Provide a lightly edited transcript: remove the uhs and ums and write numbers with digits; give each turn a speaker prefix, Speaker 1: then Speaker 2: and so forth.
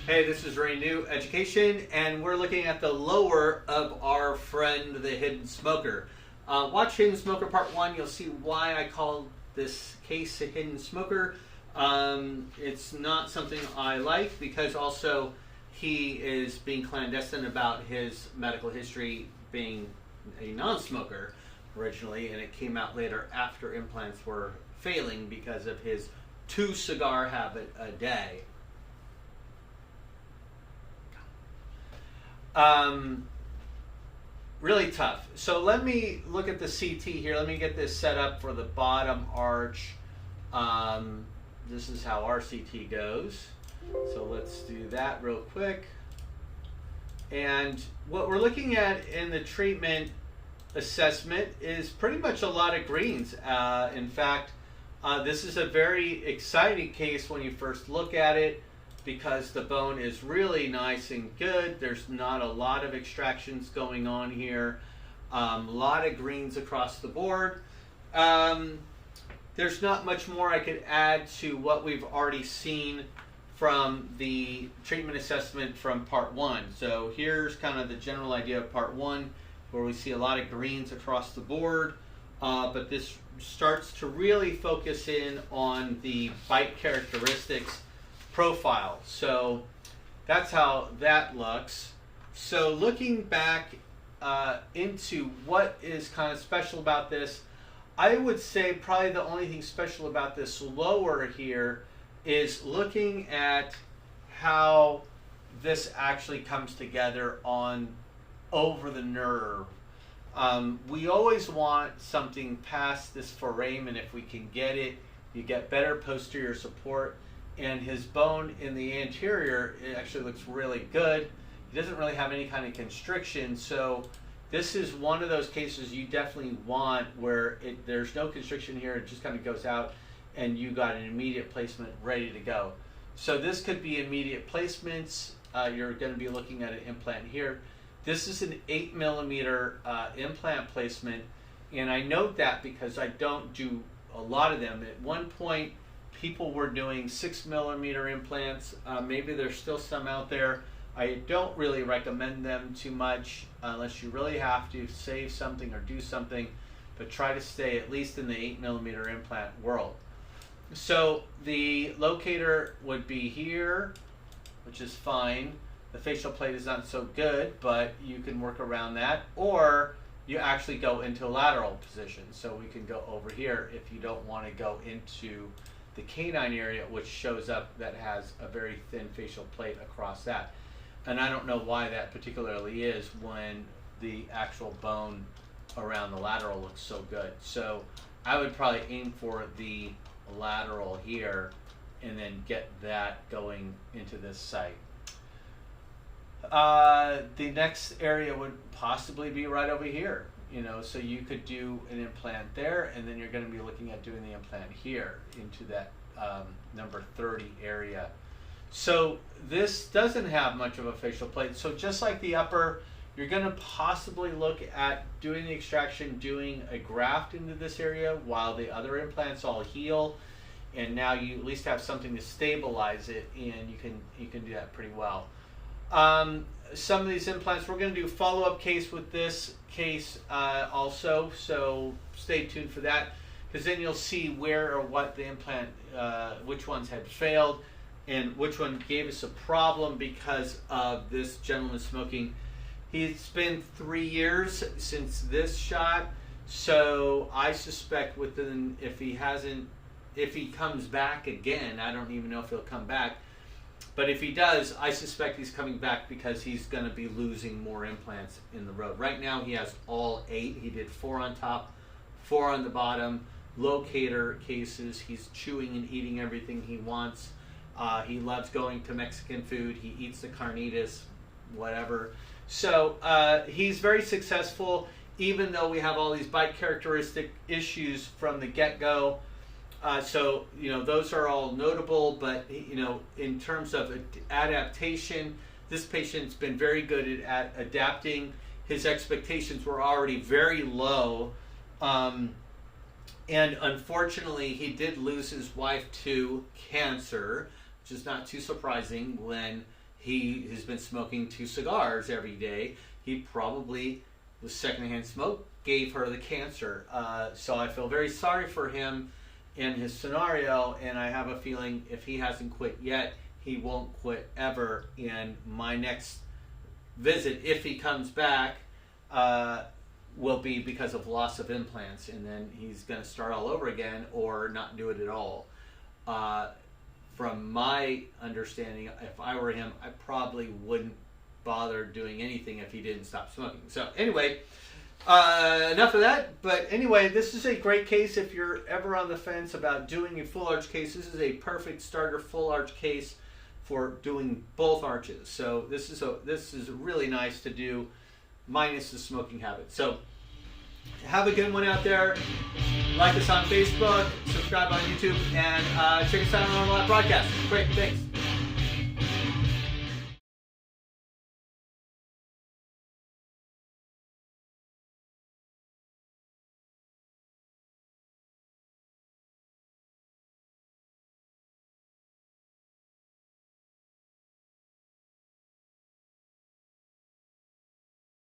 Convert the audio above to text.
Speaker 1: Hey, this is Ray New Education, and we're looking at the lower of our friend, the hidden smoker. Watch Hidden Smoker Part 1. You'll see why I call this case a hidden smoker. It's not something I like because also he is being clandestine about his medical history being a non-smoker originally, and it came out later after implants were failing because of his 2-cigar habit a day. Really tough. So let me look at the CT here. Let me get this set up for the bottom arch. This is how our CT goes. So let's do that real quick. And what we're looking at in the treatment assessment is pretty much a lot of greens. In fact, this is a very exciting case when you first look at it, because the bone is really nice and good. There's not a lot of extractions going on here. A lot of greens across the board. There's not much more I could add to what we've already seen from the treatment assessment from Part 1. So here's kind of the general idea of Part 1, where we see a lot of greens across the board. But this starts to really focus in on the bite characteristics profile. So that's how that looks. So looking back into what is kind of special about this, I would say probably the only thing special about this lower here is looking at how this actually comes together on over the nerve. We always want something past this foramen. If we can get it, you get better posterior support. And his bone in the anterior, it actually looks really good. He doesn't really have any kind of constriction. So this is one of those cases you definitely want where there's no constriction here. It just kind of goes out and you got an immediate placement ready to go. So this could be immediate placements. You're going to be looking at an implant here. This is an 8mm implant placement. And I note that because I don't do a lot of them. At one point, people were doing 6mm implants. Maybe there's still some out there. I don't really recommend them too much unless you really have to save something or do something, but try to stay at least in the 8mm implant world. So the locator would be here, which is fine. The facial plate is not so good, but you can work around that, or you actually go into lateral position. So we can go over here if you don't want to go into the canine area, which shows up that has a very thin facial plate across that. And I don't know why that particularly is when the actual bone around the lateral looks so good. So I would probably aim for the lateral here and then get that going into this site. The next area would possibly be right over here. So you could do an implant there, and then you're going to be looking at doing the implant here into that number 30 area. So this doesn't have much of a facial plate. So just like the upper, you're going to possibly look at doing the extraction, doing a graft into this area while the other implants all heal, and now you at least have something to stabilize it, and you can do that pretty well. Some of these implants, we're going to do a follow-up case with this case also, so stay tuned for that, because then you'll see where or what the implant, which ones had failed and which one gave us a problem because of this gentleman smoking. It's been 3 years since this shot, so I suspect within, if he comes back again, I don't even know if he'll come back, but if he does, I suspect he's coming back because he's going to be losing more implants in the road. Right now he has all 8. He did 4 on top, 4 on the bottom, locator cases. He's chewing and eating everything he wants. He loves going to Mexican food. He eats the carnitas, whatever. So he's very successful, even though we have all these bite characteristic issues from the get-go. So, those are all notable, but, in terms of adaptation, this patient's been very good at adapting. His expectations were already very low. And unfortunately, he did lose his wife to cancer, which is not too surprising when he has been smoking 2 cigars every day. He probably, with secondhand smoke, gave her the cancer. So I feel very sorry for him in his scenario, and I have a feeling if he hasn't quit yet, he won't quit ever. And my next visit, if he comes back, will be because of loss of implants, and then he's going to start all over again or not do it at all. From my understanding, if I were him, I probably wouldn't bother doing anything if he didn't stop smoking. So anyway, enough of that. But anyway, this is a great case if you're ever on the fence about doing a full arch case. This is a perfect starter full arch case for doing both arches. So this is really nice to do, minus the smoking habit. So have a good one out there. Like us on Facebook, subscribe on YouTube, and check us out on our live broadcast. Great, thanks.